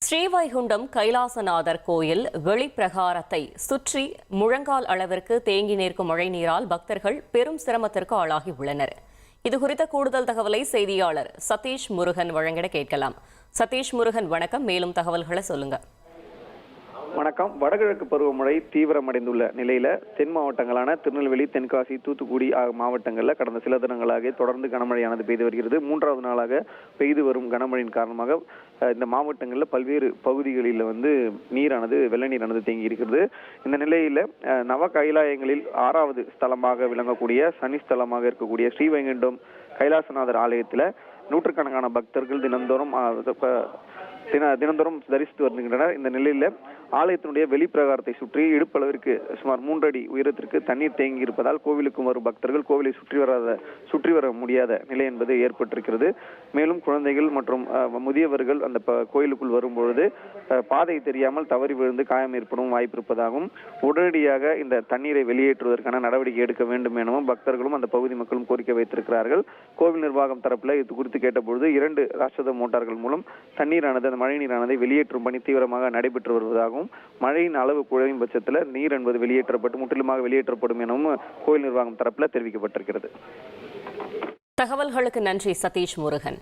ஸ்ரீவைகுண்டம் கைலாசநாதர் கோயில் வெளிப்பிரகாரத்தை சுற்றி முழங்கால் அளவிற்கு தேங்கி நிற்கும் மழைநீரால் பக்தர்கள் பெரும் சிரமத்திற்கு ஆளாகி உள்ளனர். இதுகுறித்த கூடுதல் தகவலை செய்தியாளர் சதீஷ் முருகன் வழங்கிட கேட்கலாம். சதீஷ் முருகன், வணக்கம். மேலும் தகவல்களை சொல்லுங்க. வணக்கம். வடகிழக்கு பருவமழை தீவிரமடைந்துள்ள நிலையில தென் மாவட்டங்களான திருநெல்வேலி, தென்காசி, தூத்துக்குடி மாவட்டங்கள்ல கடந்த சில தினங்களாக தொடர்ந்து கனமழையானது பெய்து வருகிறது. மூன்றாவது நாளாக பெய்து வரும் கனமழையின் காரணமாக இந்த மாவட்டங்களில் பல்வேறு பகுதிகளில் நீரானது வெள்ள நீரானது தேங்கி இருக்கிறது. இந்த நிலையில நவ கைலாயங்களில் 6வது ஸ்தலமாக விளங்கக்கூடிய சனி ஸ்தலமாக இருக்கக்கூடிய ஸ்ரீவைகுண்டம் கைலாசநாதர் ஆலயத்துல நூற்றுக்கணக்கான பக்தர்கள் தினந்தோறும் தரிசித்து வருகின்றனர். இந்த நிலையில ஆலயத்தினுடைய வெளிப்பிரகாரத்தை சுற்றி இடுப்பளவிற்கு சுமார் 3 அடி உயரத்திற்கு தண்ணீர் தேங்கி இருப்பதால் கோவிலுக்கும் வரும் பக்தர்கள் கோவிலை சுற்றி வர முடியாத நிலை என்பது ஏற்பட்டிருக்கிறது. மேலும் குழந்தைகள் மற்றும் முதியவர்கள் அந்த கோயிலுக்குள் வரும்பொழுது பாதை தெரியாமல் தவறி விழுந்து காயம் ஏற்படும் வாய்ப்பு இருப்பதாகவும் உடனடியாக இந்த தண்ணீரை வெளியேற்றுவதற்கான நடவடிக்கை எடுக்க வேண்டும் எனவும் பக்தர்களும் அந்த பகுதி மக்களும் கோரிக்கை வைத்திருக்கிறார்கள். கோவில் நிர்வாகம் தரப்புல இது குறித்து கேட்டபொழுது 2 ராட்சத மோட்டார்கள் மூலம் தண்ணீரானது மழை நீரானதை வெளியேற்றும் பணி தீவிரமாக நடைபெற்று வருவதாகவும், மழையின் அளவு குறையும் பட்சத்தில் நீர் என்பது வெளியேற்றப்பட்டு முற்றிலுமாக வெளியேற்றப்படும் எனவும் கோயில் நிர்வாகம் தரப்புல தெரிவிக்கப்பட்டிருக்கிறது. தகவல்களுக்கு நன்றி சதீஷ் முருகன்.